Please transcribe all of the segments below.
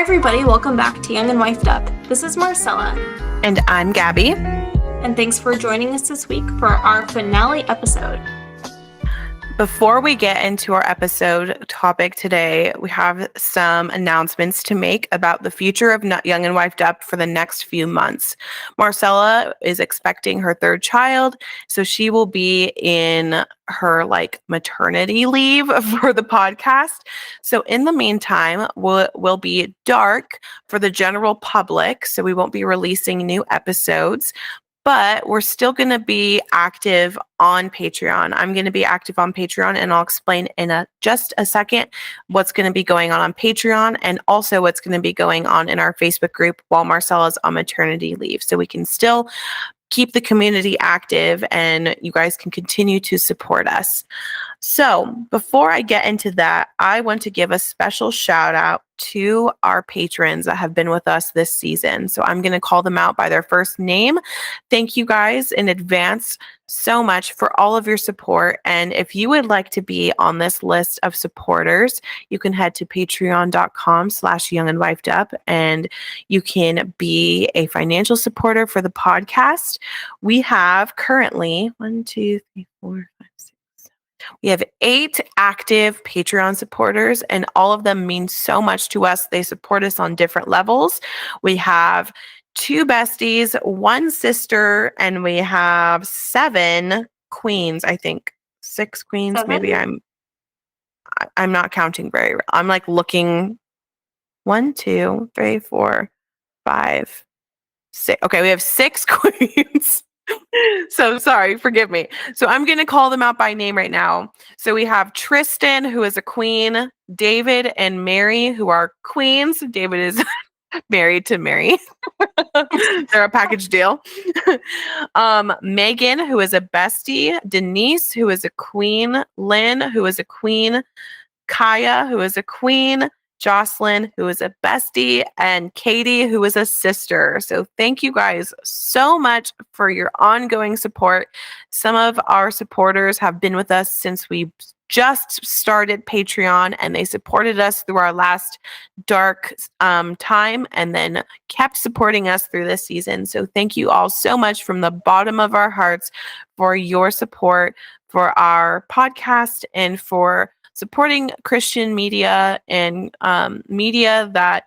everybody, welcome back to Young and Wifed Up. This is Marcella. And I'm Gabie. And thanks for joining us this week for our finale episode. Before we get into our episode topic today, we have some announcements to make about the future of Young and Wifed Up for the next few months. Marcella is expecting her third child, so she will be in her maternity leave for the podcast. So in the meantime, we'll be dark for the general public, so we won't be releasing new episodes. But we're still going to be active on Patreon. I'm going to be active on Patreon, and I'll explain in just a second what's going to be going on Patreon and also what's going to be going on in our Facebook group while Marcella's on maternity leave. So we can still keep the community active and you guys can continue to support us. So before I get into that, I want to give a special shout out to our patrons that have been with us this season. So I'm going to call them out by their first name. Thank you guys in advance so much for all of your support. And if you would like to be on this list of supporters, you can head to patreon.com/youngandwifedup and you can be a financial supporter for the podcast. We have currently 1, 2, 3, 4, 5, 6. We have 8 active Patreon supporters, and all of them mean so much to us. They support us on different levels. We have 2 besties, 1 sister, and we have 7 queens, I think. 6 queens, 7? maybe I'm not counting very well. I'm looking 1, 2, 3, 4, 5, 6. Okay, we have 6 queens. So sorry, forgive me. So I'm going to call them out by name right now. So we have Tristan, who is a queen, David and Mary, who are queens. David is married to Mary. They're a package deal. Megan, who is a bestie, Denise, who is a queen, Lynn, who is a queen, Kaya, who is a queen, Jocelyn, who is a bestie, and Katie, who is a sister. So thank you guys so much for your ongoing support. Some of our supporters have been with us since we just started Patreon, and they supported us through our last dark time and then kept supporting us through this season. So thank you all so much from the bottom of our hearts for your support for our podcast and for supporting Christian media and media that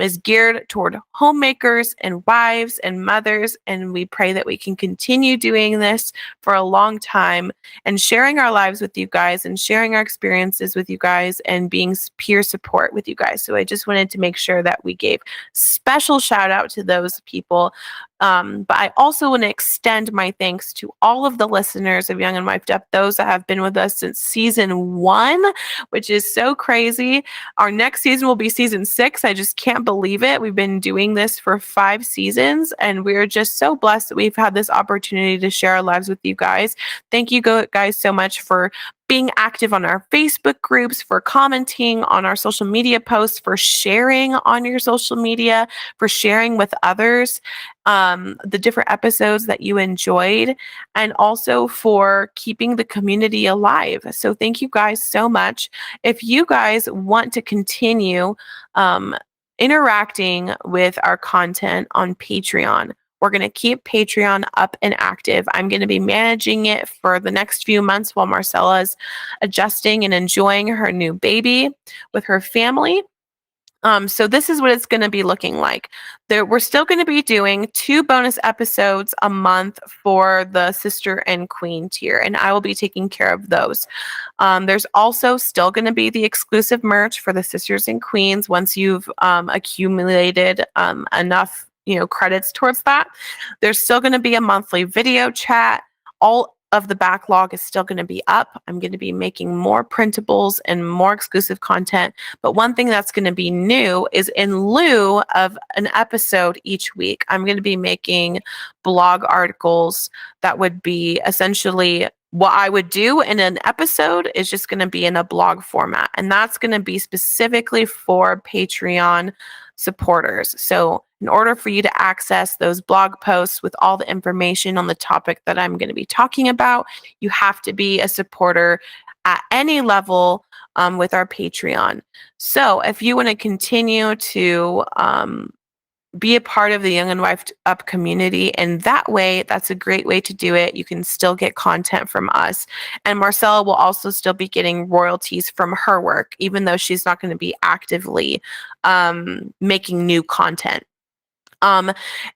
is geared toward homemakers and wives and mothers. And we pray that we can continue doing this for a long time and sharing our lives with you guys and sharing our experiences with you guys and being peer support with you guys. So I just wanted to make sure that we gave special shout out to those people. But I also want to extend my thanks to all of the listeners of Young and Wifed Up, those that have been with us since season 1, which is so crazy. Our next season will be season 6. I just can't believe it. We've been doing this for 5 seasons, and we're just so blessed that we've had this opportunity to share our lives with you guys. Thank you guys so much for being active on our Facebook groups, for commenting on our social media posts, for sharing on your social media, for sharing with others the different episodes that you enjoyed, and also for keeping the community alive. So thank you guys so much. If you guys want to continue interacting with our content on Patreon, we're going to keep Patreon up and active. I'm going to be managing it for the next few months while Marcella's adjusting and enjoying her new baby with her family. So this is what it's going to be looking like. We're still going to be doing 2 bonus episodes a month for the sister and queen tier, and I will be taking care of those. There's also still going to be the exclusive merch for the sisters and queens once you've accumulated enough credits towards that. There's still going to be a monthly video chat. All of the backlog is still going to be up. I'm going to be making more printables and more exclusive content. But one thing that's going to be new is in lieu of an episode each week, I'm going to be making blog articles that would be essentially what I would do in an episode is just going to be in a blog format. And that's going to be specifically for Patreon supporters. So in order for you to access those blog posts with all the information on the topic that I'm going to be talking about, you have to be a supporter at any level with our Patreon. So if you want to continue to be a part of the Young and Wifed Up community, and that way, that's a great way to do it. You can still get content from us. And Marcella will also still be getting royalties from her work, even though she's not going to be actively making new content.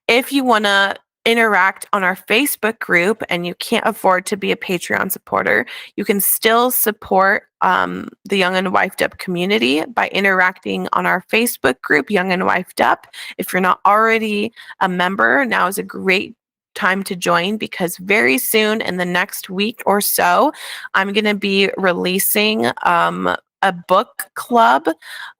If you want to interact on our Facebook group and you can't afford to be a Patreon supporter, you can still support the Young and Wifed Up community by interacting on our Facebook group, Young and Wifed Up. If you're not already a member, now is a great time to join, because very soon, in the next week or so, I'm going to be releasing a book club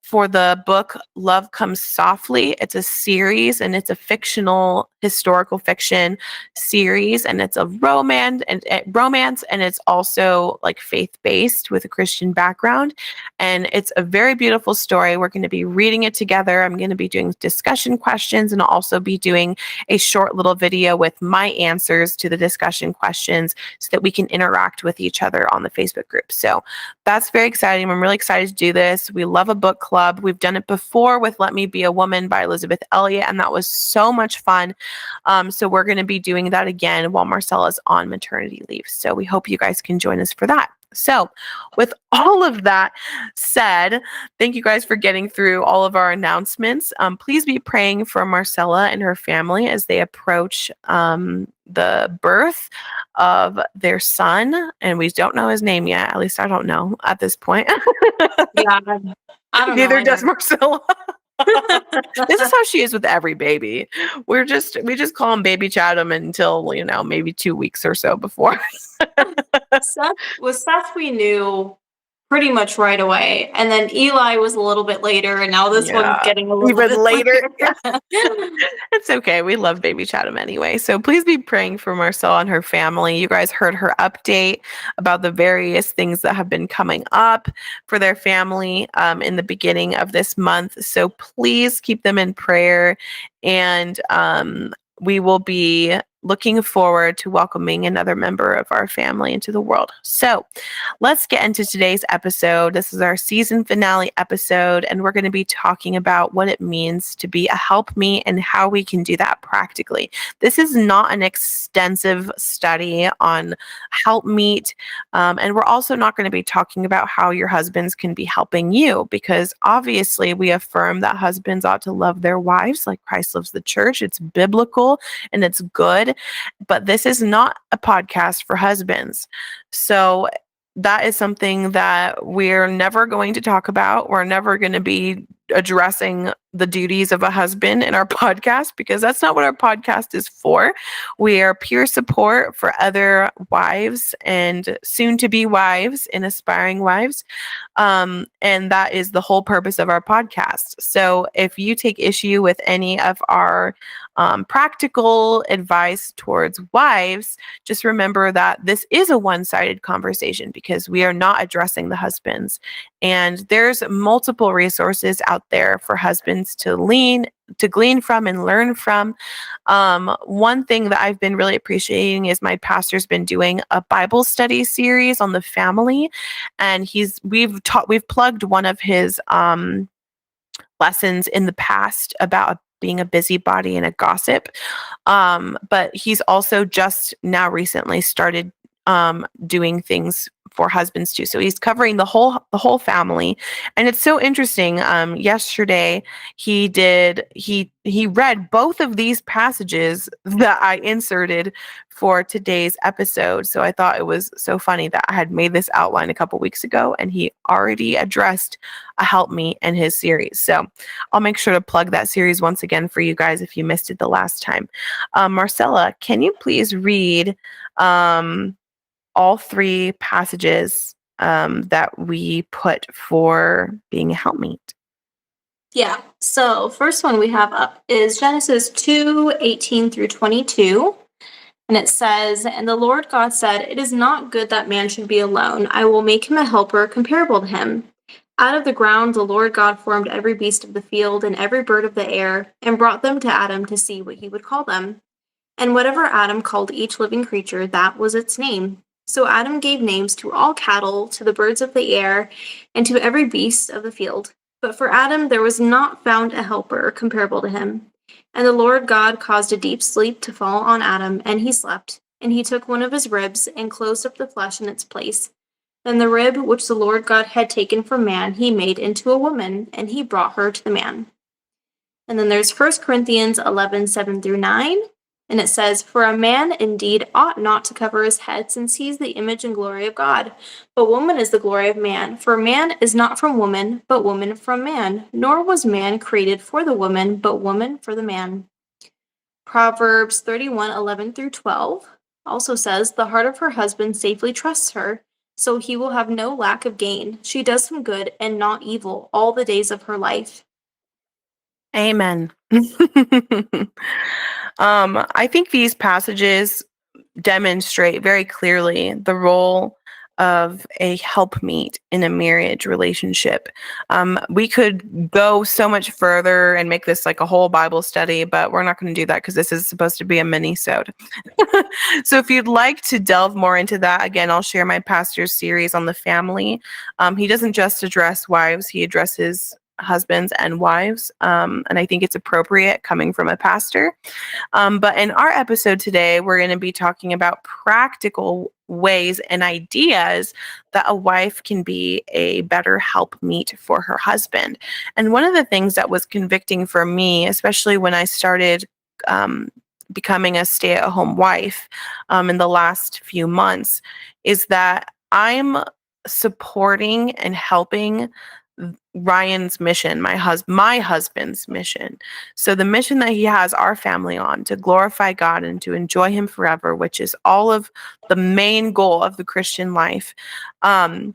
for the book Love Comes Softly. It's a series, and it's a fictional historical fiction series, and it's a romance, and it's also like faith-based with a Christian background, and it's a very beautiful story. We're going to be reading it together. I'm going to be doing discussion questions, and I'll also be doing a short little video with my answers to the discussion questions so that we can interact with each other on the Facebook group. So that's very exciting. I'm really excited to do this. We love a book club. We've done it before with Let Me Be a Woman by Elizabeth Elliot, and that was so much fun. So we're going to be doing that again while Marcella's on maternity leave. So we hope you guys can join us for that. So with all of that said, thank you guys for getting through all of our announcements. Please be praying for Marcella and her family as they approach the birth of their son. And we don't know his name yet. At least I don't know at this point. Yeah, I don't know. Neither does Marcella. This is how she is with every baby. We just call him Baby Chatham until, maybe 2 weeks or so before. Seth, we knew pretty much right away, and then Eli was a little bit later, and now this one's getting a little even bit later. It's okay. We love Baby Chatham anyway. So please be praying for Marcella and her family. You guys heard her update about the various things that have been coming up for their family in the beginning of this month. So please keep them in prayer, and we will be looking forward to welcoming another member of our family into the world. So let's get into today's episode. This is our season finale episode, and we're going to be talking about what it means to be a helpmeet and how we can do that practically. This is not an extensive study on helpmeet, and we're also not going to be talking about how your husbands can be helping you, because obviously we affirm that husbands ought to love their wives like Christ loves the church. It's biblical and it's good. But this is not a podcast for husbands. So that is something that we're never going to talk about. We're never going to be addressing the duties of a husband in our podcast, because that's not what our podcast is for. We are peer support for other wives and soon to be wives and aspiring wives. And that is the whole purpose of our podcast. So if you take issue with any of our practical advice towards wives, just remember that this is a one-sided conversation, because we are not addressing the husbands. And there's multiple resources out there for husbands to glean from and learn from. One thing that I've been really appreciating is my pastor's been doing a Bible study series on the family, and we've plugged one of his lessons in the past about being a busybody and a gossip. But he's also just now recently started doing things for husbands too. So he's covering the whole family. And it's so interesting. Yesterday he read both of these passages that I inserted for today's episode. So I thought it was so funny that I had made this outline a couple weeks ago and he already addressed a helpmeet in his series. So I'll make sure to plug that series once again for you guys if you missed it the last time. Marcella, can you please read all three passages that we put for being a helpmeet? Yeah. So first one we have up is Genesis 2:18 through 22. And it says, "And the Lord God said, it is not good that man should be alone. I will make him a helper comparable to him. Out of the ground the Lord God formed every beast of the field and every bird of the air, and brought them to Adam to see what he would call them. And whatever Adam called each living creature, that was its name. So Adam gave names to all cattle, to the birds of the air, and to every beast of the field. But for Adam there was not found a helper comparable to him. And the Lord God caused a deep sleep to fall on Adam, and he slept. And he took one of his ribs and closed up the flesh in its place. Then the rib which the Lord God had taken from man he made into a woman, and he brought her to the man. And then there's 1 Corinthians 11:7-9. And it says, "For a man indeed ought not to cover his head, since he is the image and glory of God. But woman is the glory of man. For man is not from woman, but woman from man. Nor was man created for the woman, but woman for the man." Proverbs 31:11-12 also says, "The heart of her husband safely trusts her, so he will have no lack of gain. She does him good and not evil all the days of her life." Amen. I think these passages demonstrate very clearly the role of a helpmeet in a marriage relationship. We could go so much further and make this like a whole Bible study, but we're not going to do that because this is supposed to be a mini-sode. So if you'd like to delve more into that, again, I'll share my pastor's series on the family. He doesn't just address wives, he addresses husbands and wives. And I think it's appropriate coming from a pastor. But in our episode today, we're going to be talking about practical ways and ideas that a wife can be a better helpmeet for her husband. And one of the things that was convicting for me, especially when I started becoming a stay-at-home wife in the last few months, is that I'm supporting and helping Ryan's mission, my husband's mission. So the mission that he has our family on, to glorify God and to enjoy him forever, which is all of the main goal of the Christian life. All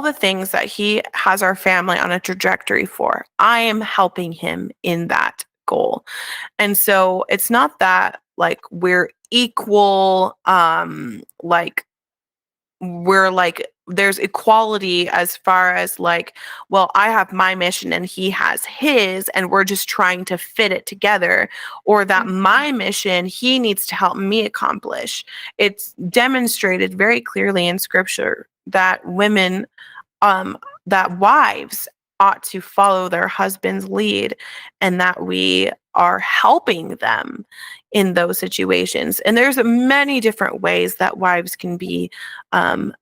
the things that he has our family on a trajectory for, I am helping him in that goal. And so it's not that like we're equal, we're like there's equality as far as like, well, I have my mission and he has his, and we're just trying to fit it together, or that my mission he needs to help me accomplish. It's demonstrated very clearly in scripture that that wives ought to follow their husband's lead, and that we are helping them in those situations. And there's many different ways that wives can be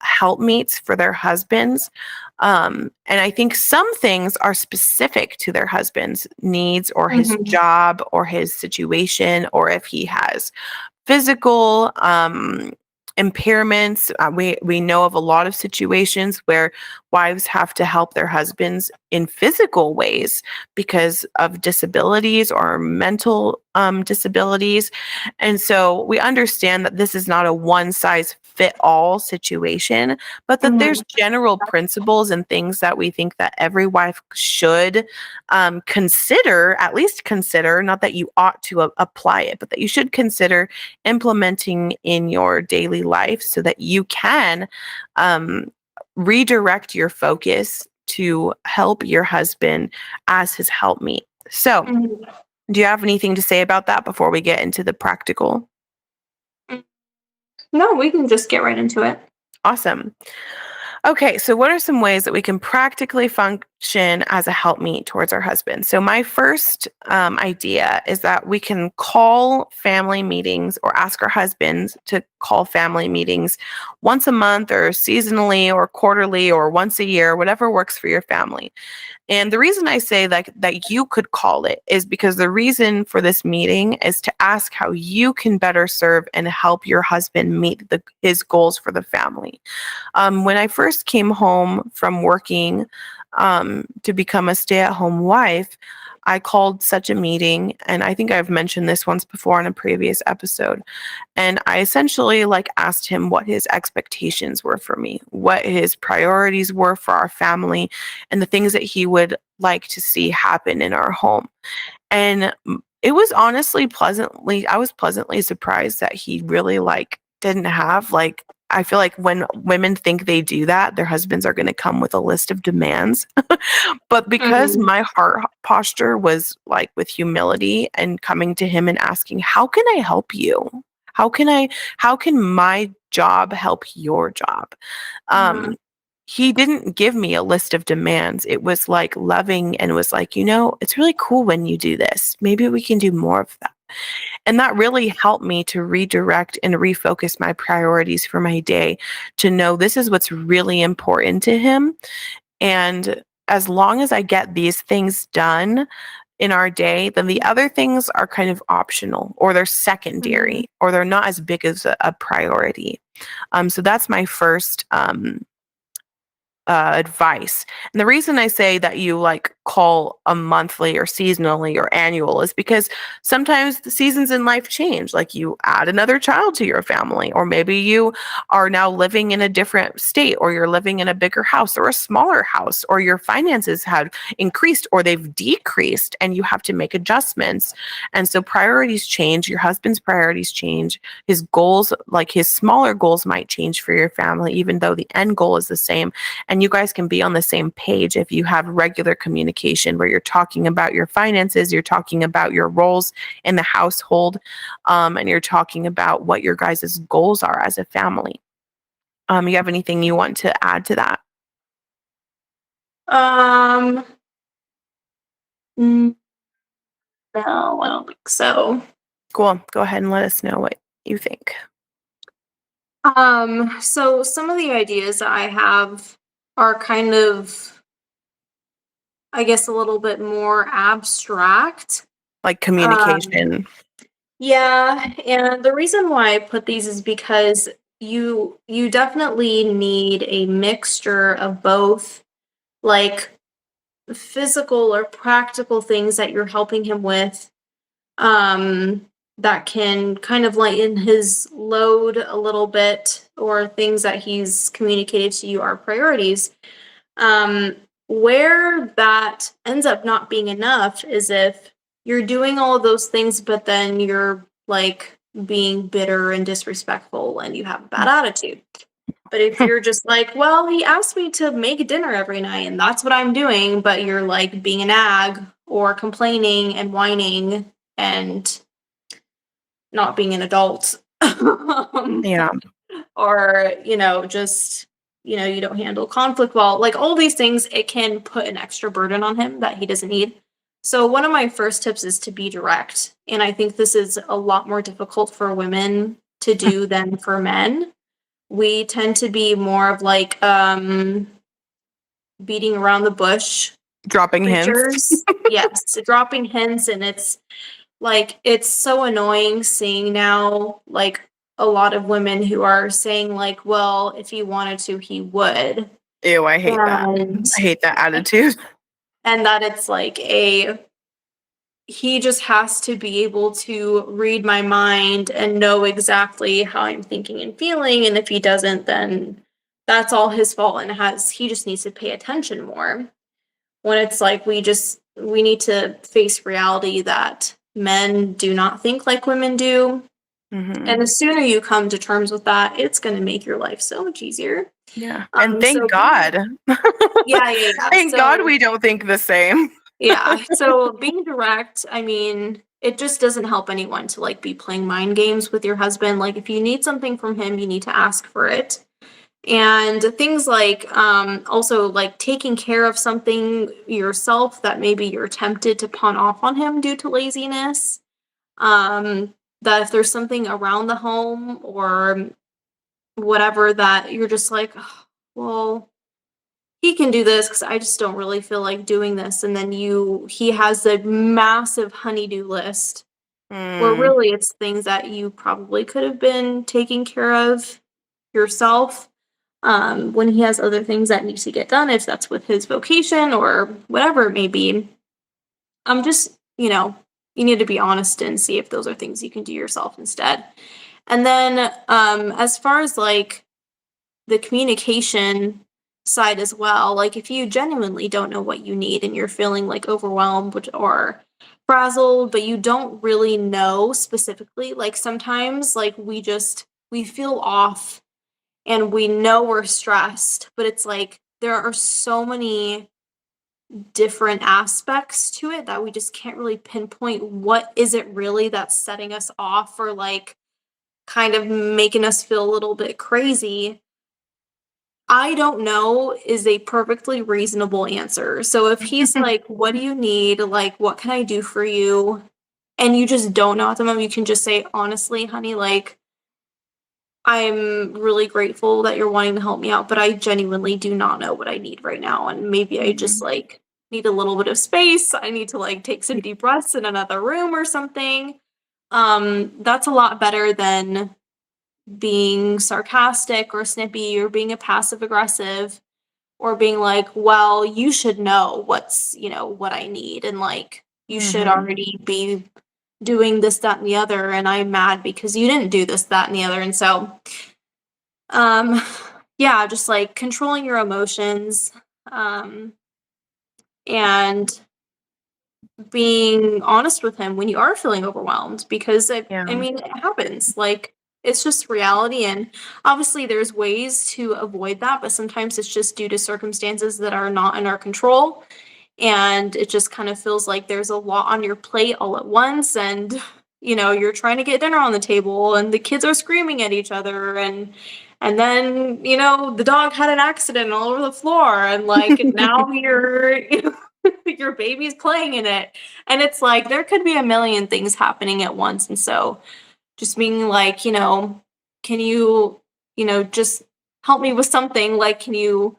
helpmeets for their husbands. And I think some things are specific to their husband's needs or his job or his situation, or if he has physical impairments. We know of a lot of situations where wives have to help their husbands in physical ways because of disabilities or mental disabilities. And so we understand that this is not a one-size-fit-all situation, but that there's general principles and things that we think that every wife should consider, at least consider, not that you ought to apply it, but that you should consider implementing in your daily life so that you can redirect your focus to help your husband as his helpmeet. So, do you have anything to say about that before we get into the practical? No, we can just get right into it. Awesome. Okay, so what are some ways that we can practically function as a helpmeet towards our husband? So my first idea is that we can call family meetings, or ask our husbands to call family meetings once a month or seasonally or quarterly or once a year, whatever works for your family. And the reason I say that you could call it is because the reason for this meeting is to ask how you can better serve and help your husband meet his goals for the family. When I first came home from working to become a stay-at-home wife, I called such a meeting, and I think I've mentioned this once before in a previous episode. And I essentially asked him what his expectations were for me, what his priorities were for our family, and the things that he would like to see happen in our home. And it was honestly I was pleasantly surprised that he really didn't have I feel like when women think they do that, their husbands are going to come with a list of demands. But because my heart posture was with humility and coming to him and asking, how can I help you? How can my job help your job? Mhm. He didn't give me a list of demands. It was like loving and was like, it's really cool when you do this. Maybe we can do more of that. And that really helped me to redirect and refocus my priorities for my day to know this is what's really important to him. And as long as I get these things done in our day, then the other things are kind of optional or they're Mhm. secondary or they're not as big as a priority. So that's my first advice. And the reason I say that you like call a monthly or seasonally or annual is because sometimes the seasons in life change. Like you add another child to your family, or maybe you are now living in a different state, or you're living in a bigger house or a smaller house, or your finances have increased or they've decreased and you have to make adjustments. And so priorities change, your husband's priorities change, his goals, like his smaller goals might change for your family, even though the end goal is the same. And you guys can be on the same page if you have regular communication where you're talking about your finances, you're talking about your roles in the household, and you're talking about what your guys' goals are as a family. You have anything you want to add to that? Um, n- no, I don't think so. Cool. Go ahead and let us know what you think. So some of the ideas that I have are kind of, I guess, a little bit more abstract. Like Um, communication. yeah, and the reason why I put these is because you definitely need a mixture of both, like physical or practical things that you're helping him with, um, that can kind of lighten his load a little bit, or things that he's communicated to you are priorities. Um, where that ends up not being enough is if you're doing all of those things, but then you're like being bitter and disrespectful and you have a bad attitude. But if you're just like, well, he asked me to make dinner every night and that's what I'm doing, but you're like being a nag or complaining and whining and not being an adult. Yeah. Or, just, you don't handle conflict well, like all these things, it can put an extra burden on him that he doesn't need. So one of my first tips is to be direct. And I think this is a lot more difficult for women to do than for men. We tend to be more of like beating around the bush Dropping hints. creatures. Yes, dropping hints, and it's so annoying seeing now, like, a lot of women who are saying, like, well, if he wanted to, he would. Ew, I hate that. And I hate that attitude. and that it's like he just has to be able to read my mind and know exactly how I'm thinking and feeling. And if he doesn't, then that's all his fault, and he just needs to pay attention more. When it's like we need to face reality that men do not think like women do. And Hmm. the sooner you come to terms with that, it's going to make your life so much easier. Yeah. And So thank God. yeah, yeah, yeah. Thank God So we don't think the same. yeah, so being direct, I mean, it just doesn't help anyone to like be playing mind games with your husband. Like if you need something from him, you need to ask for it. And things like also like taking care of something yourself that maybe you're tempted to pawn off on him due to laziness. That if there's something around the home or whatever that you're just like, "Oh, well, he can do this because I just don't really feel like doing this." And then he has a massive honeydew list where Mm, really it's things that you probably could have been taking care of yourself, when he has other things that need to get done, if that's with his vocation or whatever it may be. Just, you need to be honest and see if those are things you can do yourself instead. And then, as far as like the communication side as well, like if you genuinely don't know what you need and you're feeling like overwhelmed or frazzled, but you don't really know specifically, like sometimes like we feel off and we know we're stressed, but it's like there are so many different aspects to it that we just can't really pinpoint what is it really that's setting us off, or like kind of making us feel a little bit crazy, I don't know is a perfectly reasonable answer. So if he's like, "What do you need? Like, what can I do for you?" And you just don't know at the moment, you can just say, "Honestly, honey, like, I'm really grateful that you're wanting to help me out, but I genuinely do not know what I need right now. And maybe I just Mhm. like need a little bit of space. I need to like take some deep breaths in another room or something." That's a lot better than being sarcastic or snippy or being a passive aggressive or being like, "Well, you should know what I need, and like you should Mhm. already be doing this, that, and the other, and I'm mad because you didn't do this, that, and the other." And so um, yeah, just like controlling your emotions, um, and being honest with him when you are feeling overwhelmed, because I Yeah. mean, it happens. Like, it's just reality. And obviously, there's ways to avoid that, but sometimes it's just due to circumstances that are not in our control. And it just kind of feels like there's a lot on your plate all at once. And, you're trying to get dinner on the table and the kids are screaming at each other. And then, the dog had an accident all over the floor. And like now your baby's playing in it. And it's like there could be a million things happening at once. And so just being like, can you, just help me with something? Like, can you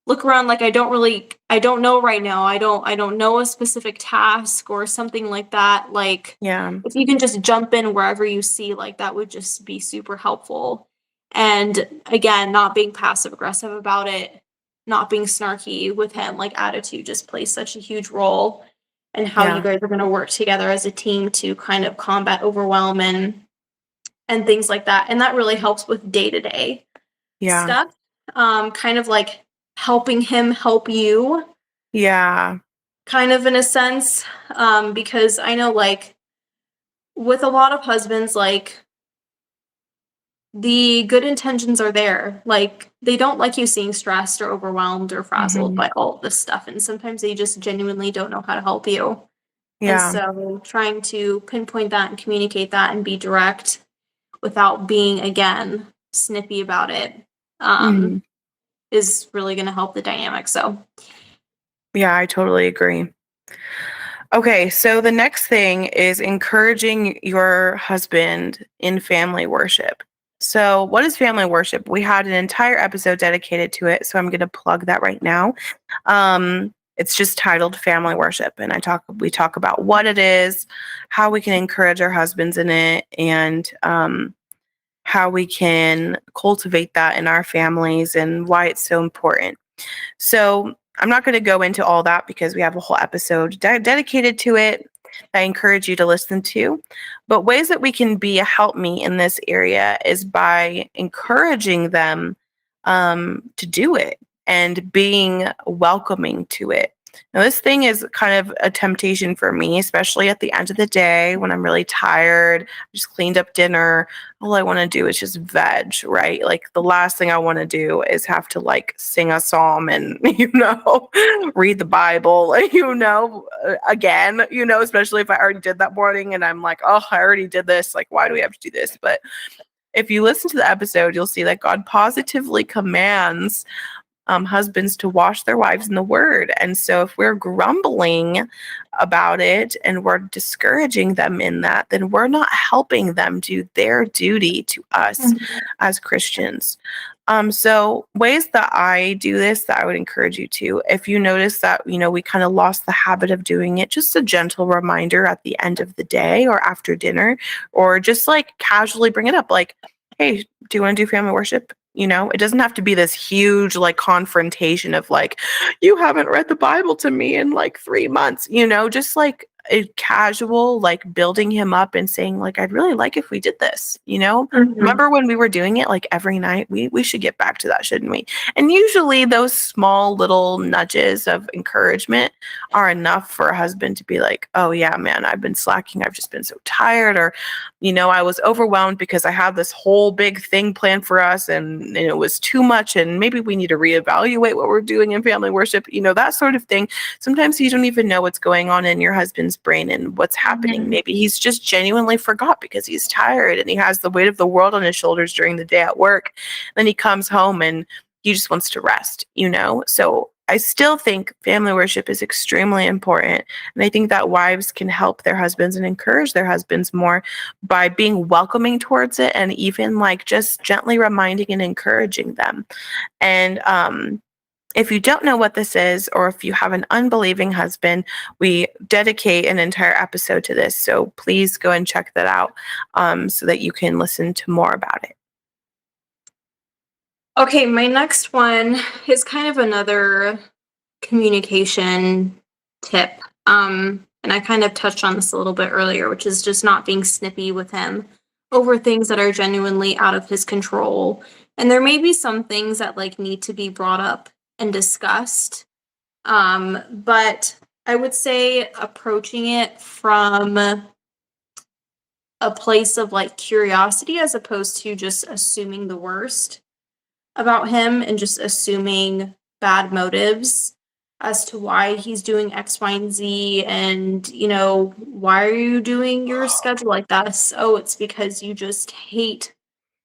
look around? Like, I don't know right now. I don't know a specific task or something like that. Like, Yeah. if you can just jump in wherever you see, like, that would just be super helpful. And again, not being passive aggressive about it, not being snarky with him, like attitude just plays such a huge role in how you Yeah. guys are going to work together as a team to kind of combat overwhelm and things like that. And that really helps with day-to-day Yeah. stuff. Kind of like helping him help you, Yeah. kind of in a sense. Because I know, like, with a lot of husbands, like, the good intentions are there. Like, they don't like you seeing stressed or overwhelmed or frazzled Mhm. by all of this stuff. And sometimes they just genuinely don't know how to help you. And Yeah. so trying to pinpoint that and communicate that and be direct without being, again, snippy about it, um, Mhm. is really going to help the dynamic. So, Yeah, I totally agree. Okay, so the next thing is encouraging your husband in family worship. So, what is family worship? We had an entire episode dedicated to it, so I'm going to plug that right now. It's just titled Family Worship, and we talk about what it is, how we can encourage our husbands in it, and how we can cultivate that in our families and why it's so important. So I'm not going to go into all that because we have a whole episode dedicated to it. I encourage you to listen to. But ways that we can be a help me in this area is by encouraging them to do it and being welcoming to it. Now, this thing is kind of a temptation for me, especially at the end of the day when I'm really tired. I just cleaned up dinner. All I want to do is just veg, right? Like the last thing I want to do is have to like sing a psalm and, read the Bible, again, especially if I already did that morning and I'm like, oh, I already did this. Like, why do we have to do this? But if you listen to the episode, you'll see that God positively commands husbands to wash their wives in the word. And so if we're grumbling about it and we're discouraging them in that, then we're not helping them do their duty to us mhm. as Christians. So ways that I do this that I would encourage you to, if you notice that, we kind of lost the habit of doing it, just a gentle reminder at the end of the day or after dinner, or just like casually bring it up like, hey, do you want to do family worship? It doesn't have to be this huge like confrontation of like, you haven't read the Bible to me in like 3 months, just like a casual, like building him up and saying like, I'd really like if we did this, Mhm. remember when we were doing it like every night, we should get back to that, shouldn't we? And usually those small little nudges of encouragement are enough for a husband to be like, oh yeah, man, I've been slacking. I've just been so tired, or I was overwhelmed because I had this whole big thing planned for us and it was too much. And maybe we need to reevaluate what we're doing in family worship, that sort of thing. Sometimes you don't even know what's going on in your husband's husband's brain and what's happening. Mhm. Maybe he's just genuinely forgot because he's tired and he has the weight of the world on his shoulders during the day at work. Then he comes home and he just wants to rest, So I still think family worship is extremely important. And I think that wives can help their husbands and encourage their husbands more by being welcoming towards it, and even like just gently reminding and encouraging them. And if you don't know what this is, or if you have an unbelieving husband, we dedicate an entire episode to this. So please go and check that out so that you can listen to more about it. Okay, my next one is kind of another communication tip. And I kind of touched on this a little bit earlier, which is just not being snippy with him over things that are genuinely out of his control. And there may be some things that like need to be brought up and discussed. But I would say approaching it from a place of like curiosity as opposed to just assuming the worst about him and just assuming bad motives as to why he's doing X, Y, and Z. And, why are you doing your schedule like that? Oh, it's because you just hate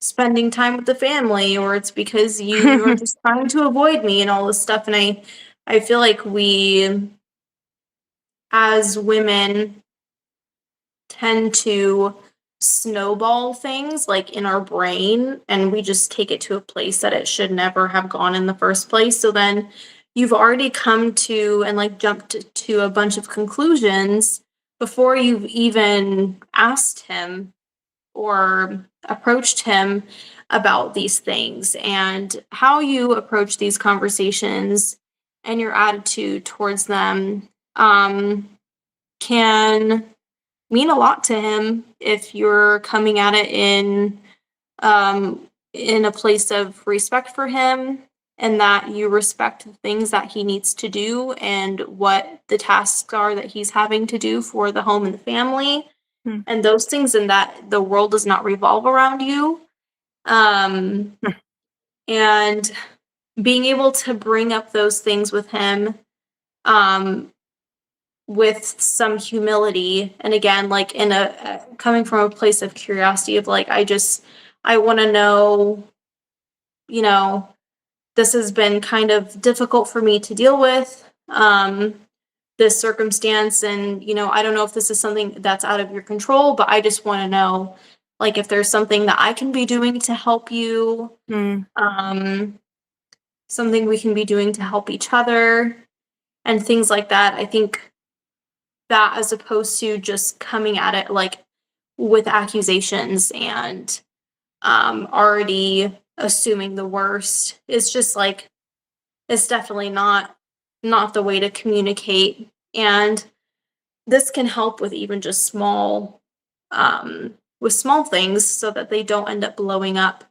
spending time with the family, or it's because you are just trying to avoid me and all this stuff. And I feel like we as women tend to snowball things like in our brain, and we just take it to a place that it should never have gone in the first place. So then you've already come to and like jumped to a bunch of conclusions before you've even asked him or approached him about these things. And how you approach these conversations and your attitude towards them can mean a lot to him if you're coming at it in a place of respect for him, and that you respect the things that he needs to do and what the tasks are that he's having to do for the home and the family Hmm. and those things, and that the world does not revolve around you. And being able to bring up those things with him um, with some humility, and again like in a coming from a place of curiosity of like I want to know, you know this has been kind of difficult for me to deal with, this circumstance, and I don't know if this is something that's out of your control, but I just want to know like if there's something that I can be doing to help you, Hmm. something we can be doing to help each other and things like that. I think that as opposed to just coming at it like with accusations and already assuming the worst, it's just like it's definitely not the way to communicate. And this can help with even just small things so that they don't end up blowing up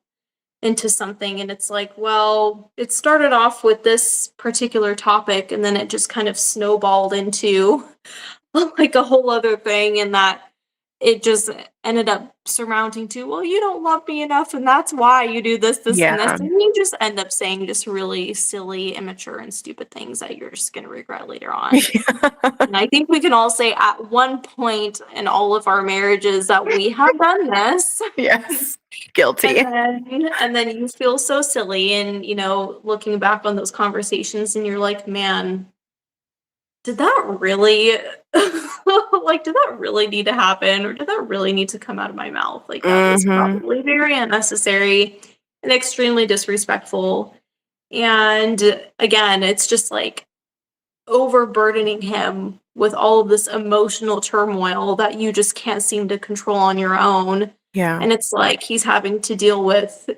into something. And it's like, well, it started off with this particular topic and then it just kind of snowballed into like a whole other thing, and that it just ended up surmounting to, well, you don't love me enough and that's why you do this and this, Yeah. and you just end up saying just really silly, immature, and stupid things that you're just going to regret later on. And I think we can all say at one point in all of our marriages that we have done this. Yes. Guilty. And then you feel so silly, and looking back on those conversations and you're like, man, did that really like did that really need to happen, or did that really need to come out of my mouth? Like that was Hmm. probably very unnecessary and extremely disrespectful. And again, it's just like overburdening him with all of this emotional turmoil that you just can't seem to control on your own. Yeah. And it's like he's having to deal with,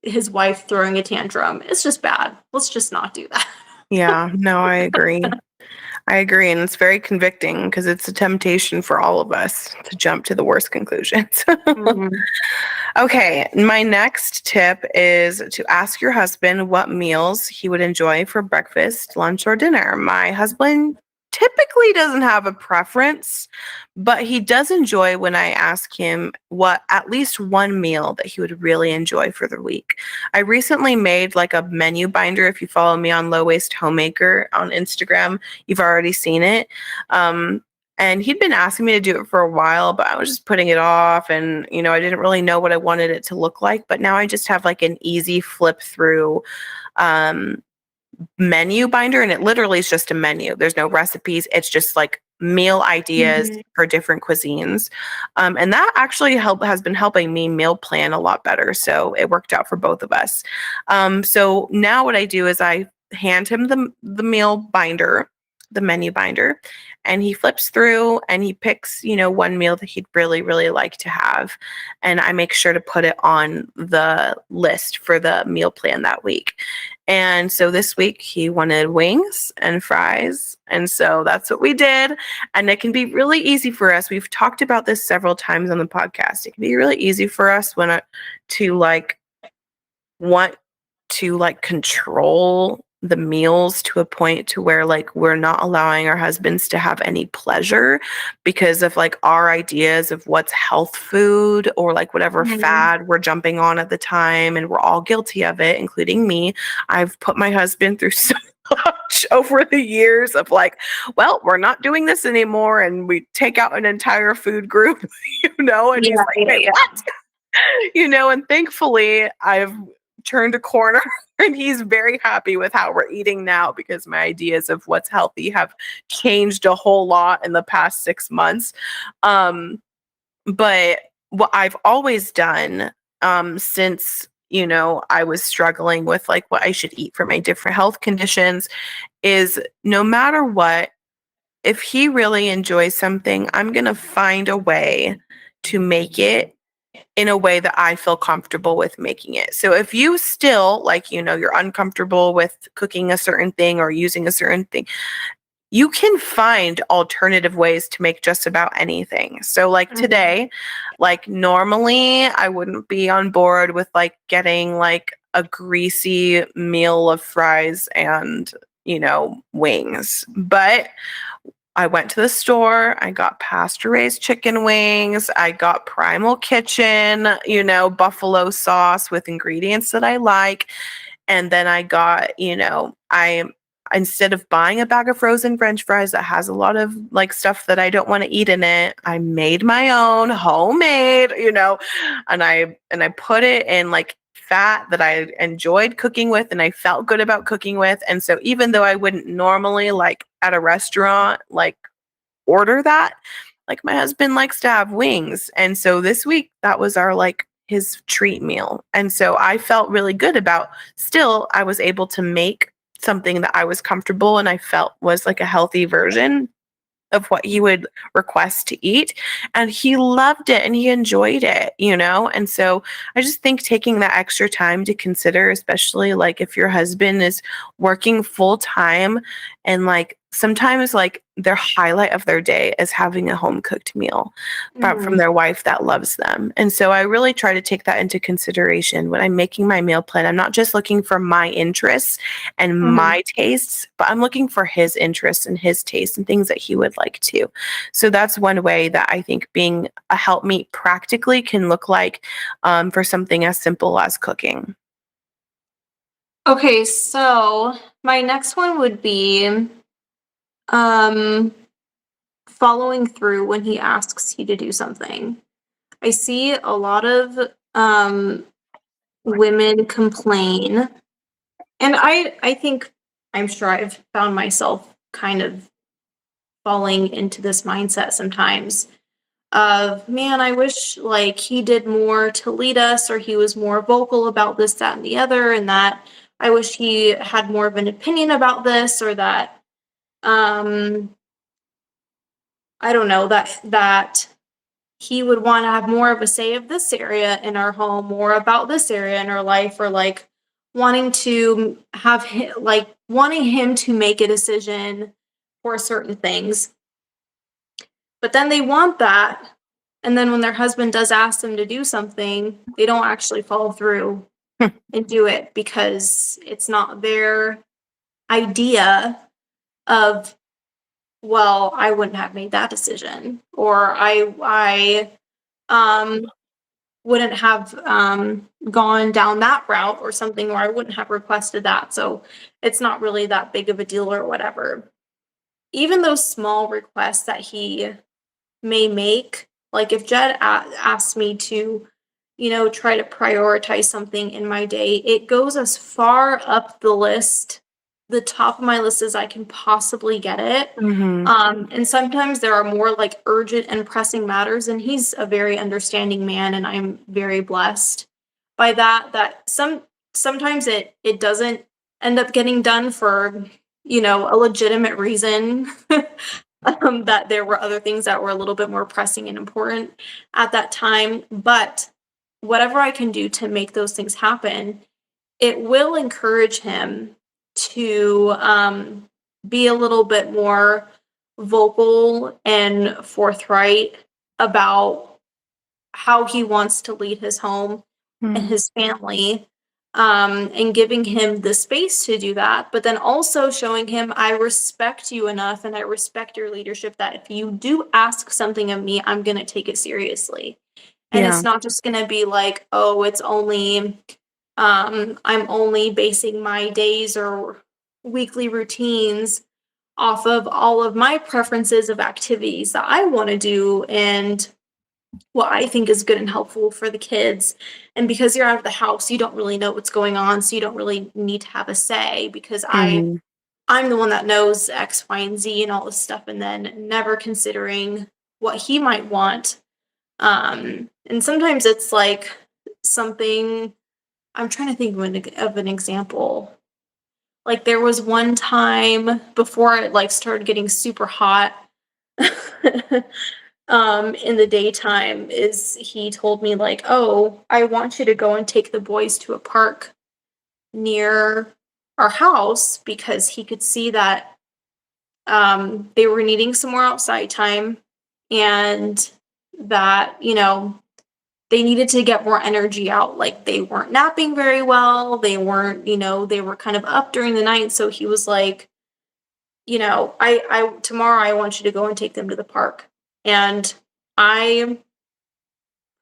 his wife throwing a tantrum. It's just bad. Let's just not do that. Yeah. No, I agree. I agree. And it's very convicting because it's a temptation for all of us to jump to the worst conclusions. Mhm. Okay. My next tip is to ask your husband what meals he would enjoy for breakfast, lunch, or dinner. My husband typically doesn't have a preference, but he does enjoy when I ask him what at least one meal that he would really enjoy for the week. I recently made like a menu binder. If you follow me on Low Waste Homemaker on Instagram, you've already seen it. And he'd been asking me to do it for a while, but I was just putting it off. And, I didn't really know what I wanted it to look like. But now I just have like an easy flip through menu binder, and it literally is just a menu. There's no recipes. It's just like meal ideas for different cuisines. And that actually has been helping me meal plan a lot better. So it worked out for both of us. So now what I do is I hand him the meal binder, the menu binder, and he flips through and he picks, one meal that he'd really, really like to have. And I make sure to put it on the list for the meal plan that week. And so this week he wanted wings and fries. And so that's what we did. And it can be really easy for us. We've talked about this several times on the podcast. It can be really easy for us want to control the meals to a point to where we're not allowing our husbands to have any pleasure because of our ideas of what's health food or whatever fad we're jumping on at the time. And we're all guilty of it, including me. I've put my husband through so much over the years of we're not doing this anymore. And we take out an entire food group, and he's like, wait, what? And thankfully I've turned a corner and he's very happy with how we're eating now because my ideas of what's healthy have changed a whole lot in the past 6 months. But what I've always done, since, I was struggling with what I should eat for my different health conditions is no matter what, if he really enjoys something, I'm going to find a way to make it in a way that I feel comfortable with making it. So if you still you're uncomfortable with cooking a certain thing or using a certain thing, you can find alternative ways to make just about anything. So today, normally I wouldn't be on board with getting a greasy meal of fries and, wings, but I went to the store, I got pasture-raised chicken wings, I got Primal Kitchen, buffalo sauce with ingredients that I like. And then I got, instead of buying a bag of frozen French fries that has a lot of stuff that I don't want to eat in it, I made my own homemade, and I put it in fat that I enjoyed cooking with and I felt good about cooking with. And so even though I wouldn't normally at a restaurant order that, my husband likes to have wings. And so this week that was our his treat meal. And so I felt really good about still I was able to make something that I was comfortable and I felt was a healthy version of what he would request to eat. And he loved it and he enjoyed it, And so I just think taking that extra time to consider, especially if your husband is working full time and sometimes their highlight of their day is having a home cooked meal from their wife that loves them. And so I really try to take that into consideration when I'm making my meal plan. I'm not just looking for my interests and my tastes, but I'm looking for his interests and his tastes and things that he would like too. So that's one way that I think being a helpmeet practically can look like for something as simple as cooking. Okay, so my next one would be following through when he asks you to do something. I see a lot of women complain, and I think I'm sure I've found myself kind of falling into this mindset sometimes of, man, I wish he did more to lead us, or he was more vocal about this, that, and the other, and that I wish he had more of an opinion about this, or that I don't know, that he would want to have more of a say of this area in our home, or about this area in our life, or wanting to have wanting him to make a decision for certain things. But then they want that, and then when their husband does ask them to do something, they don't actually follow through and do it because it's not their idea of well, I wouldn't have made that decision, or I wouldn't have gone down that route or something, or I wouldn't have requested that. So it's not really that big of a deal or whatever. Even those small requests that he may make, like if Jed asks me to, try to prioritize something in my day, it goes as far up the top of my list as I can possibly get it. Mhm. And sometimes there are more like urgent and pressing matters, and he's a very understanding man, and I'm very blessed by that. That sometimes it doesn't end up getting done for a legitimate reason. That there were other things that were a little bit more pressing and important at that time, but whatever I can do to make those things happen, it will encourage him to be a little bit more vocal and forthright about how he wants to lead his home and Mm. his family, and giving him the space to do that, but then also showing him I respect you enough and I respect your leadership that if you do ask something of me, I'm going to take it seriously. And Yeah. it's not just going to be like, oh, it's only I'm only basing my days or weekly routines off of all of my preferences of activities that I want to do and what I think is good and helpful for the kids. And because you're out of the house, you don't really know what's going on, so you don't really need to have a say because Mhm. I'm the one that knows X, Y, and Z and all this stuff, and then never considering what he might want. And sometimes it's like something I'm trying to think of an example. Like there was one time before it like started getting super hot in the daytime is he told me like, "Oh, I want you to go and take the boys to a park near our house," because he could see that they were needing some more outside time and that, they needed to get more energy out. Like they weren't napping very well. They weren't, they were kind of up during the night. So he was like, I tomorrow I want you to go and take them to the park. And I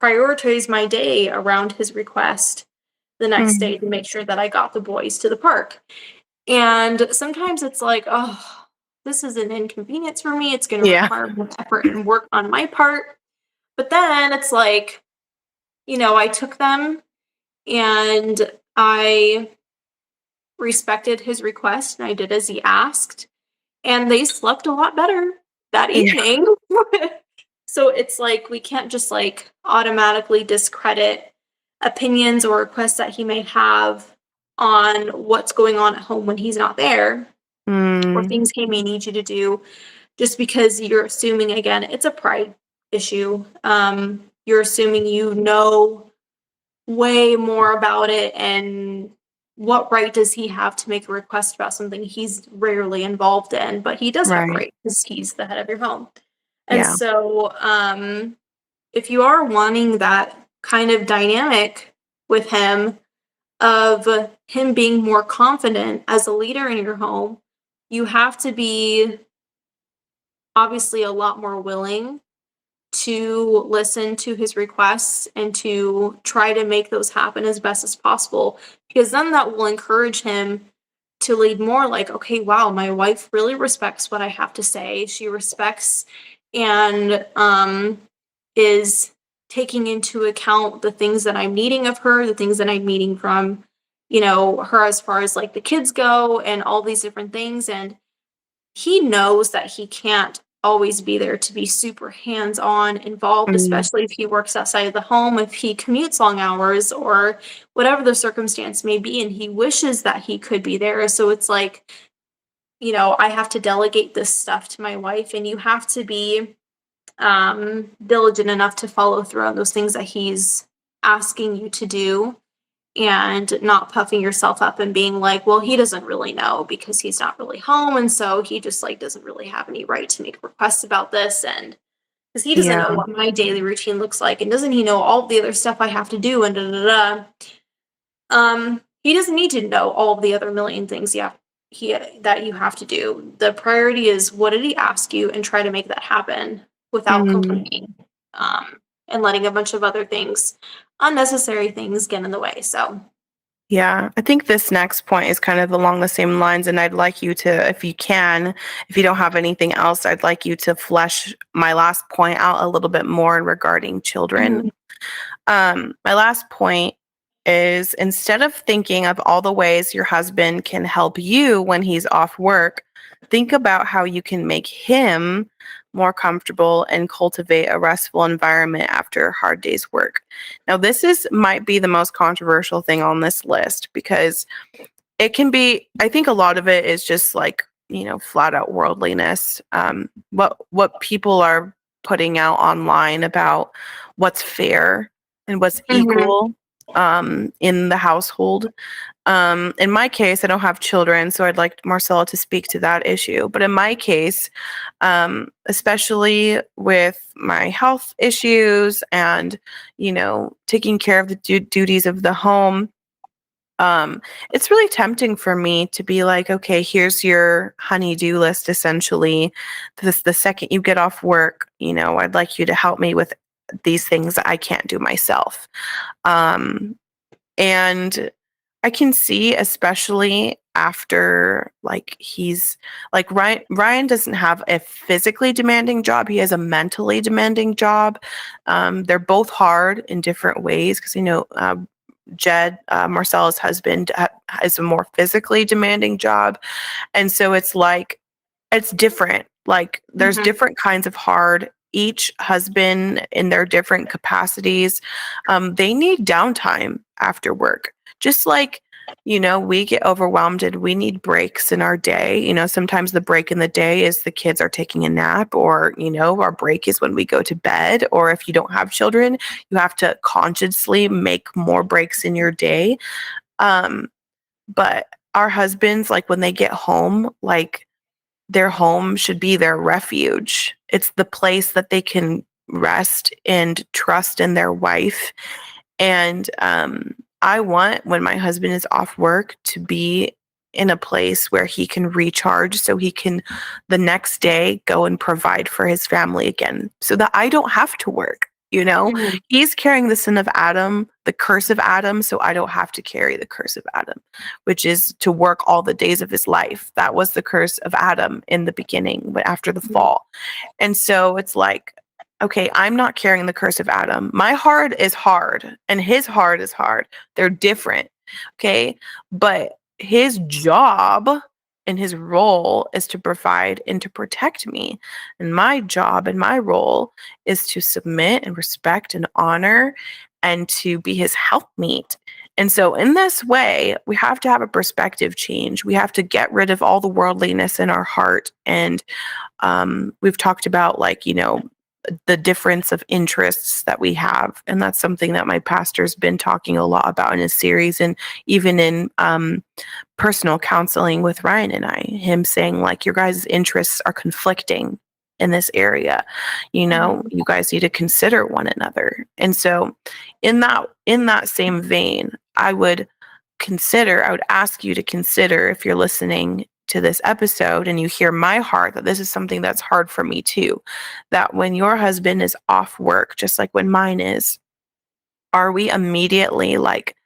prioritized my day around his request the next Mhm. day to make sure that I got the boys to the park. And sometimes it's like, oh, this is an inconvenience for me. It's going to Yeah. require more effort and work on my part. But then it's like, I took them and I respected his request and I did as he asked, and they slept a lot better that Yeah. evening. So it's like we can't just like automatically discredit opinions or requests that he may have on what's going on at home when he's not there or Mm. things he may need you to do just because you're assuming again it's a pride issue. You're assuming you know way more about it and what right does he have to make a request about something he's rarely involved in, but he does have a Right. right because he's the head of your home. And Yeah. so if you are wanting that kind of dynamic with him of him being more confident as a leader in your home, you have to be obviously a lot more willing to listen to his requests and to try to make those happen as best as possible because then that will encourage him to lead more like, okay, wow, my wife really respects what I have to say. She respects and is taking into account the things that I'm needing of her, the things that I'm needing from her as far as like the kids go and all these different things. And he knows that he can't always be there to be super hands-on involved, Mhm. especially if he works outside of the home, if he commutes long hours or whatever the circumstance may be, and he wishes that he could be there. So it's like, I have to delegate this stuff to my wife, and you have to be diligent enough to follow through on those things that he's asking you to do and not puffing yourself up and being like, well, he doesn't really know because he's not really home. And so he just like doesn't really have any right to make requests about this. And because he doesn't know Yeah. what my daily routine looks like. And doesn't he know all the other stuff I have to do and da da da. He doesn't need to know all the other million things that you have to do. The priority is, what did he ask you, and try to make that happen without Mm. complaining, and letting a bunch of other things, unnecessary things, get in the way. So, Yeah, I think this next point is kind of along the same lines, and I'd like you to, if you can, if you don't have anything else, I'd like you to flesh my last point out a little bit more regarding children. mhm, My last point is, instead of thinking of all the ways your husband can help you when he's off work, think about how you can make him more comfortable and cultivate a restful environment after a hard day's work. Now, this is might be the most controversial thing on this list because it can be, I think a lot of it is just like, flat out worldliness. What people are putting out online about what's fair and what's mhm, equal in the household. In my case, I don't have children, so I'd like Marcella to speak to that issue. But in my case, especially with my health issues and, taking care of the duties of the home, it's really tempting for me to be like, okay, here's your honey-do list, essentially. The second you get off work, I'd like you to help me with these things that I can't do myself. And I can see, especially after he's like Ryan doesn't have a physically demanding job. He has a mentally demanding job. They're both hard in different ways because, Jed, Marcella's husband, has a more physically demanding job. And so it's like, it's different. Like there's mhm, different kinds of hard. Each husband in their different capacities, they need downtime after work. Just like, we get overwhelmed and we need breaks in our day. Sometimes the break in the day is the kids are taking a nap, or, our break is when we go to bed. Or if you don't have children, you have to consciously make more breaks in your day. But our husbands, like when they get home, like their home should be their refuge. It's the place that they can rest and trust in their wife. And I want, when my husband is off work, to be in a place where he can recharge so he can the next day go and provide for his family again so that I don't have to work. mhm, He's carrying the sin of Adam, the curse of Adam, so I don't have to carry the curse of Adam, which is to work all the days of his life. That was the curse of Adam in the beginning, but after the mhm, fall. And so it's like, okay, I'm not carrying the curse of Adam. My heart is hard and his heart is hard. They're different. Okay. But his job and his role is to provide and to protect me. And my job and my role is to submit and respect and honor and to be his helpmeet. And so, in this way, we have to have a perspective change. We have to get rid of all the worldliness in our heart. And we've talked about, the difference of interests that we have. And that's something that my pastor's been talking a lot about in his series, and even in personal counseling with Ryan and I, him saying, like, your guys' interests are conflicting in this area. mhm, You guys need to consider one another. And so in that same vein, I would ask you to consider, if you're listening to this episode and you hear my heart, that this is something that's hard for me too, that when your husband is off work, just like when mine is, are we immediately like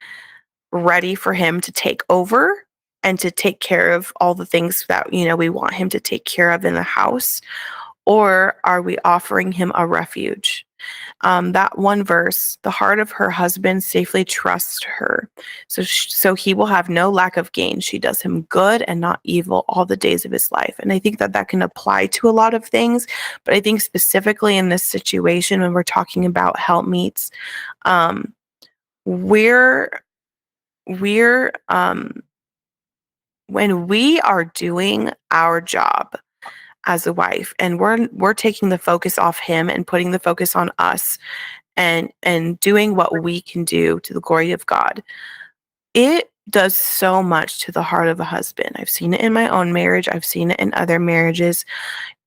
ready for him to take over and to take care of all the things that, we want him to take care of in the house? Or are we offering him a refuge? That one verse, the heart of her husband safely trusts her. So he will have no lack of gain. She does him good and not evil all the days of his life. And I think that can apply to a lot of things. But I think specifically in this situation, when we're talking about helpmeets, um, we're, we're, when we are doing our job as a wife and we're taking the focus off him and putting the focus on us and doing what we can do to the glory of God, it does so much to the heart of a husband. I've seen it in my own marriage. I've seen it in other marriages.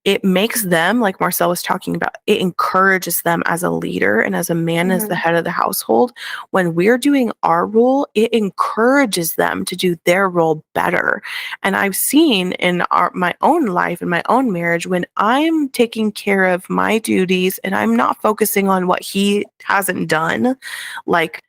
it makes them, like Marcel was talking about, it encourages them as a leader and as a man, as the head of the household. When we're doing our role, it encourages them to do their role better. And I've seen in my own life, in my own marriage, when I'm taking care of my duties and I'm not focusing on what he hasn't done, like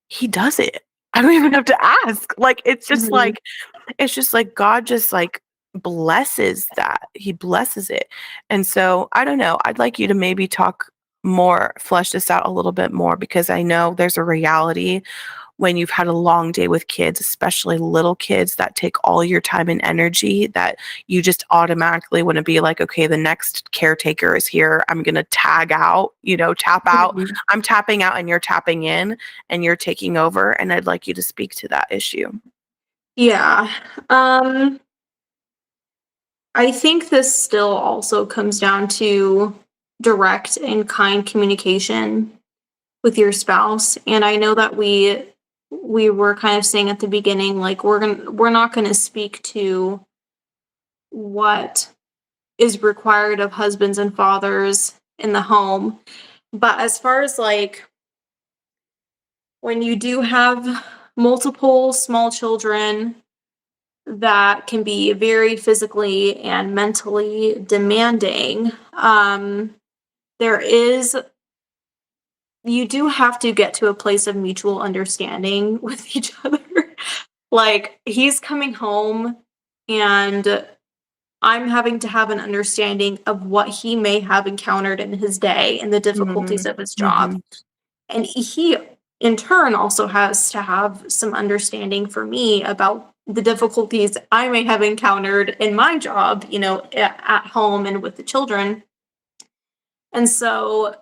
he does it. I don't even have to ask. Like it's just like God just like blesses that. He blesses it. And so I don't know. I'd like you to maybe talk more, flesh this out a little bit more, because I know there's a reality when you've had a long day with kids, especially little kids that take all your time and energy, that you just automatically want to be like, okay, the next caretaker is here. I'm going to tag out, tap out. I'm tapping out and you're tapping in and you're taking over. And I'd like you to speak to that issue. Yeah. I think this still also comes down to direct and kind communication with your spouse. And I know that we were kind of saying at the beginning, like we're not gonna speak to what is required of husbands and fathers in the home. But as far as like when you do have multiple small children that can be very physically and mentally demanding, there is you do have to get to a place of mutual understanding with each other. Like he's coming home and I'm having to have an understanding of what he may have encountered in his day and the difficulties Mhm. of his job. Mhm. And he, in turn, also has to have some understanding for me about the difficulties I may have encountered in my job, at home and with the children. And so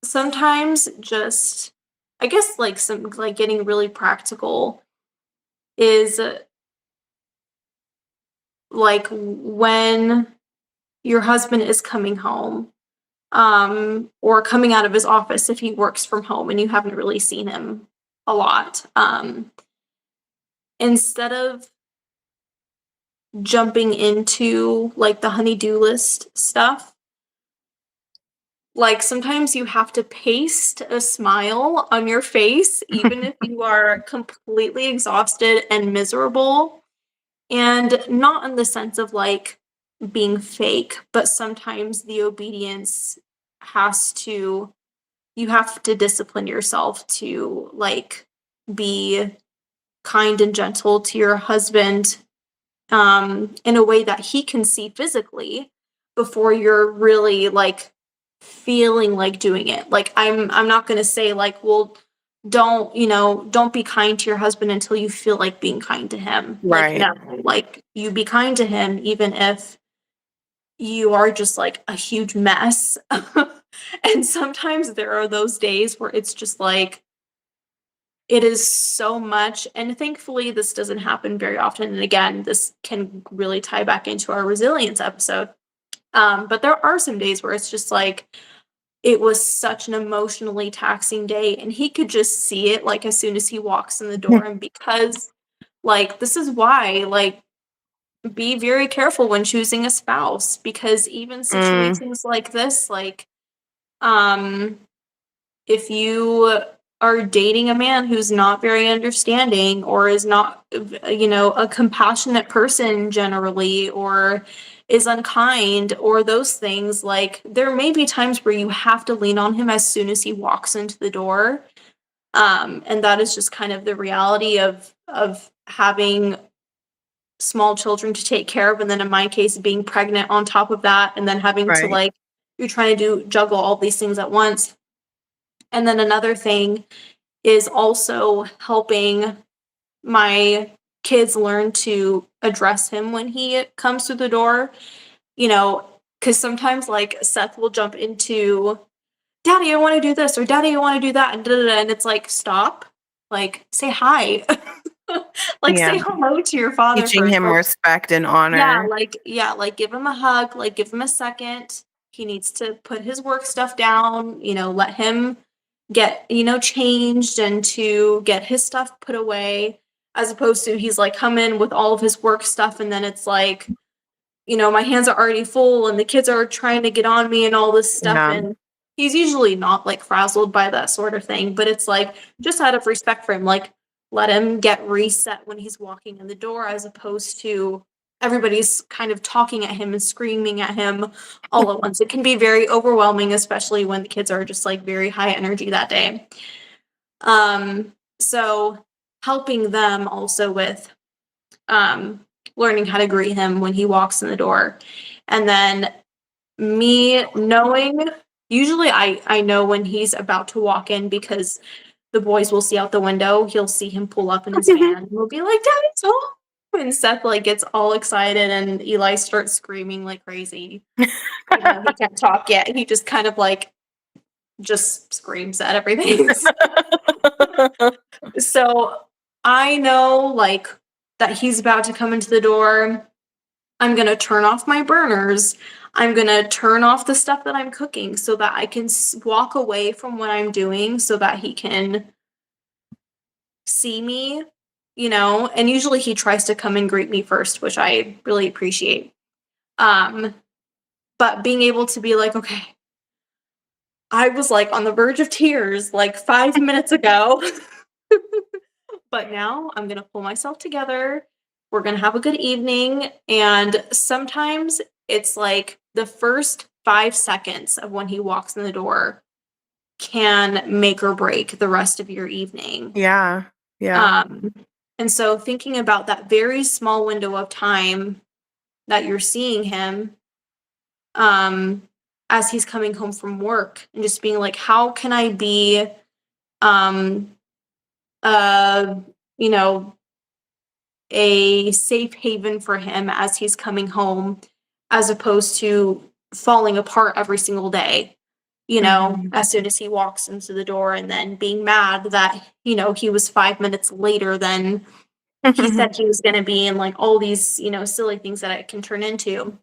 sometimes just, I guess, like some, like getting really practical is like when your husband is coming home, or coming out of his office if he works from home and you haven't really seen him a lot. Instead of jumping into like the honey-do list stuff, like sometimes you have to paste a smile on your face, even if you are completely exhausted and miserable. And not in the sense of like being fake, but sometimes the obedience has to, you have to discipline yourself to like be kind and gentle to your husband, in a way that he can see physically before you're really like feeling like doing it. Like I'm not going to say like, well, don't be kind to your husband until you feel like being kind to him. Like Right. no, like you be kind to him even if you are just like a huge mess. And sometimes there are those days where it's just like it is so much, and thankfully this doesn't happen very often, and again, this can really tie back into our resilience episode. But there are some days where it's just like it was such an emotionally taxing day, and he could just see it, like, as soon as he walks in the door, and because, like, this is why, like, be very careful when choosing a spouse, because even Mm, situations like this, like, um if you are dating a man who's not very understanding or is not, a compassionate person generally, or is unkind or those things, like there may be times where you have to lean on him as soon as he walks into the door. And that is just kind of the reality of having small children to take care of, and then in my case being pregnant on top of that, and then having to right. like you're trying to do juggle all these things at once. And then another thing is also helping my kids learn to address him when he comes through the door, because sometimes like Seth will jump into, Daddy, I want to do this, or Daddy, I want to do that, and da, da, da, and it's like, stop, like say hi, like Yeah. say hello to your father Teaching first, him or respect and yeah, honor. like give him a hug, like give him a second. He needs to put his work stuff down, let him get, changed and to get his stuff put away, as opposed to he's like come in with all of his work stuff and then it's like my hands are already full and the kids are trying to get on me and all this stuff. Yeah. And he's usually not like frazzled by that sort of thing, but it's like just out of respect for him, like let him get reset when he's walking in the door, as opposed to everybody's kind of talking at him and screaming at him all at once. It can be very overwhelming, especially when the kids are just like very high energy that day. So helping them also with learning how to greet him when he walks in the door. And then me knowing, usually I know when he's about to walk in because the boys will see out the window. He'll see him pull up in his van and we'll be like, Daddy's home. And Seth like gets all excited and Eli starts screaming like crazy. Even though he can't talk yet. He just kind of like just screams at everything. So I know like that he's about to come into the door. I'm going to turn off my burners. I'm going to turn off the stuff that I'm cooking so that I can walk away from what I'm doing so that he can see me, and usually he tries to come and greet me first, which I really appreciate. But being able to be like, okay, I was like on the verge of tears like 5 minutes ago, but now I'm going to pull myself together. We're going to have a good evening. And sometimes it's like the first 5 seconds of when he walks in the door can make or break the rest of your evening. Yeah. And so thinking about that very small window of time that you're seeing him as he's coming home from work and just being like, how can I be, a safe haven for him as he's coming home, as opposed to falling apart every single day, as soon as he walks into the door and then being mad that, he was 5 minutes later than he said he was going to be, and like all these, silly things that it can turn into.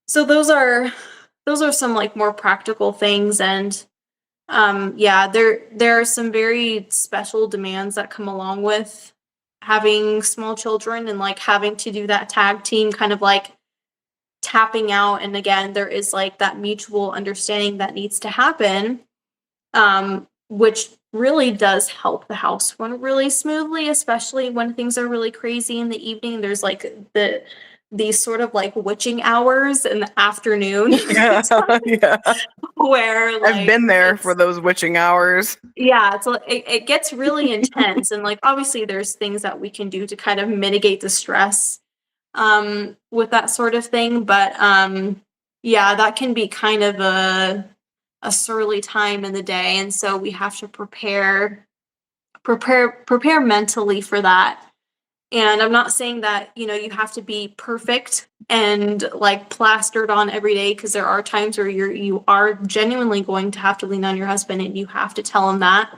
So those are some like more practical things. And there are some very special demands that come along with having small children and like having to do that tag team kind of like tapping out. And again, there is like that mutual understanding that needs to happen, which really does help the house run really smoothly, especially when things are really crazy in the evening. There's like these sort of like witching hours in the afternoon. Yeah. Where like I've been there for those witching hours. Yeah, it gets really intense, and like obviously there's things that we can do to kind of mitigate the stress with that sort of thing, but yeah, that can be kind of a surly time in the day, and so we have to prepare mentally for that. And I'm not saying that, you have to be perfect and like plastered on every day, because there are times where you are genuinely going to have to lean on your husband and you have to tell him that.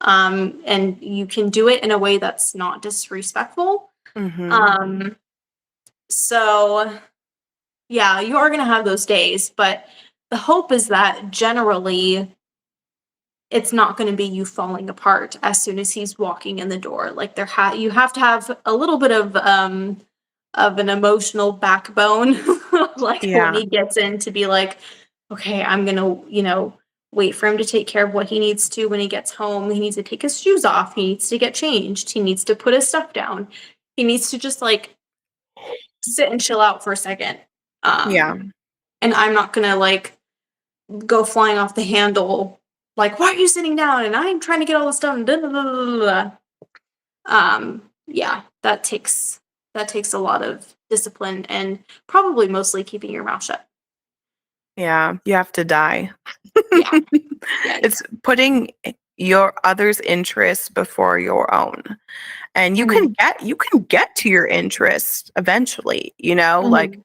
And you can do it in a way that's not disrespectful. So yeah, you are going to have those days, but the hope is that generally it's not going to be you falling apart as soon as he's walking in the door. Like you have to have a little bit of an emotional backbone, like when he gets in, to be like, okay, I'm going to, wait for him to take care of what he needs to. When he gets home, he needs to take his shoes off. He needs to get changed. He needs to put his stuff down. He needs to just like sit and chill out for a second. And I'm not going to like go flying off the handle. Like, why are you sitting down? And I'm trying to get all this done. Yeah, that takes a lot of discipline and probably mostly keeping your mouth shut. Yeah, you have to die. Yeah. It's putting your others' interests before your own. And you can get to your interests eventually, like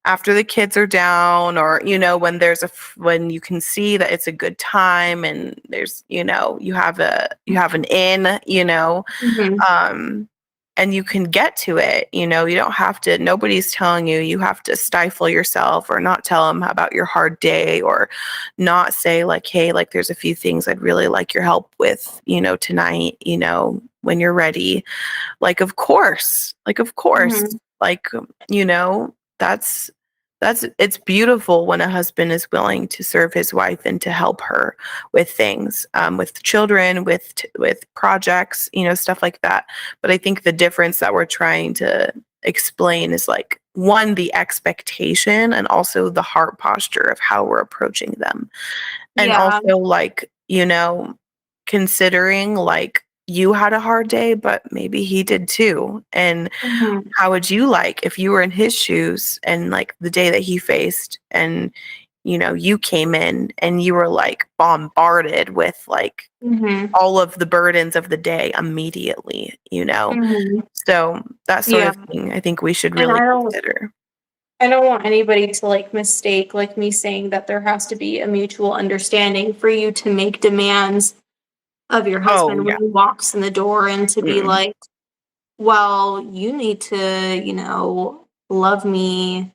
after the kids are down, or when when you can see that it's a good time and there's you have an in, and you can get to it. You don't have to, nobody's telling you have to stifle yourself or not tell them about your hard day, or not say like, hey, like there's a few things I'd really like your help with, tonight, when you're ready. Like, of course, Like, that's it's beautiful when a husband is willing to serve his wife and to help her with things, with children, with projects, stuff like that. But I think the difference that we're trying to explain is like, one, the expectation, and also the heart posture of how we're approaching them. And Yeah. also, like, considering like you had a hard day, but maybe he did too. And Mhm. how would you like if you were in his shoes and like the day that he faced, and you came in and you were like bombarded with like Mhm. all of the burdens of the day immediately. Mhm. So that sort Yeah. of thing I think we should And really consider. I don't want anybody to like mistake like me saying that there has to be a mutual understanding for you to make demands of your Oh husband when yeah. he walks in the door, and to be Mm. like, well, you need to, love me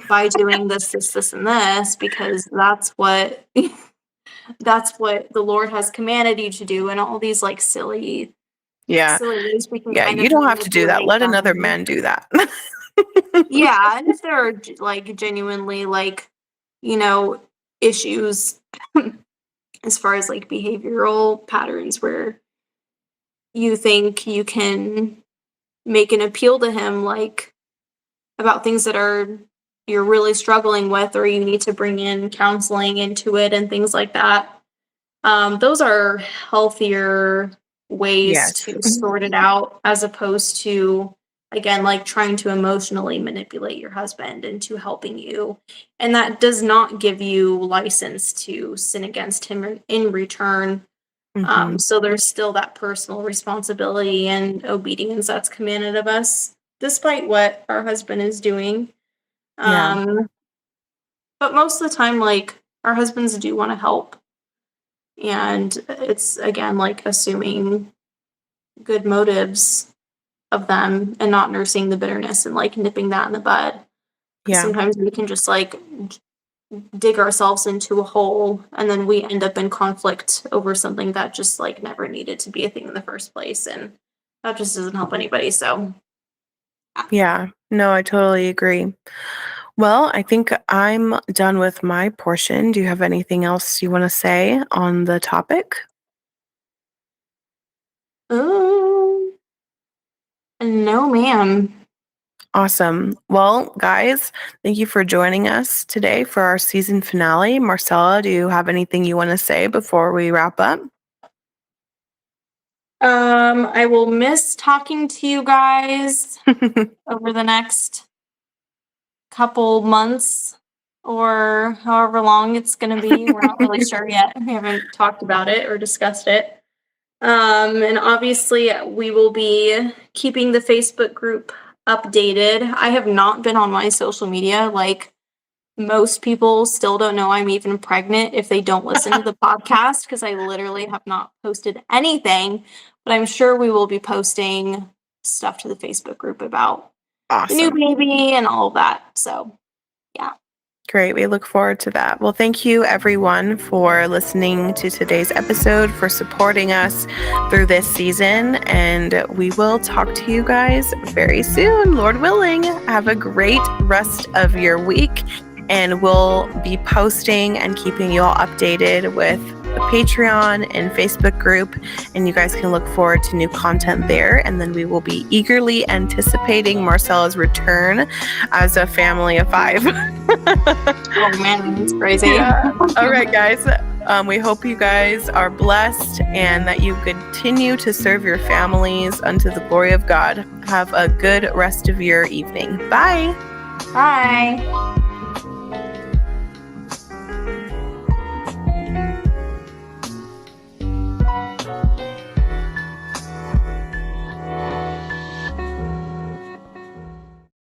by doing this, and this, because that's what that's what the Lord has commanded you to do, and all these like Yeah. silly ways we can Yeah, kind you of don't have to do that. manipulate Let another them. man do that. Yeah, and if there are like genuinely like, you know, issues as far as like behavioral patterns where you think you can make an appeal to him, like about things that are you're really struggling with, or you need to bring in counseling into it and things like that. Those are healthier ways Yes. to sort it out, as opposed to, again, like trying to emotionally manipulate your husband into helping you. And that does not give you license to sin against him in return. Hmm. So there's still that personal responsibility and obedience that's commanded of us, despite what our husband is doing. Yeah. Um, but most of the time, like, our husbands do want to help. And it's, again, like assuming good motives of them and not nursing the bitterness and like nipping that in the bud. Because Yeah. sometimes we can just like dig ourselves into a hole, and then we end up in conflict over something that just like never needed to be a thing in the first place. And that just doesn't help anybody. So, yeah. Yeah. No, I totally agree. Well, I think I'm done with my portion. Do you have anything else you want to say on the topic? No, ma'am. Awesome. Well, guys, thank you for joining us today for our season finale. Marcella, do you have anything you want to say before we wrap up? I will miss talking to you guys over the next couple months or however long it's going to be. We're not really sure yet. We haven't talked about it or discussed it. And obviously, we will be keeping the Facebook group updated. I have not been on my social media. Like, most people still don't know I'm even pregnant if they don't listen to the podcast, because I literally have not posted anything. But I'm sure we will be posting stuff to the Facebook group about the new Awesome. baby and all of that. So, yeah. Great. We look forward to that. Well, thank you everyone for listening to today's episode, for supporting us through this season. And we will talk to you guys very soon, Lord willing. Have a great rest of your week. And we'll be posting and keeping you all updated with the Patreon and Facebook group. And you guys can look forward to new content there. And then we will be eagerly anticipating Marcella's return as a family of 5. Oh man, it's crazy. Yeah. All right, guys. We hope you guys are blessed and that you continue to serve your families unto the glory of God. Have a good rest of your evening. Bye. Bye.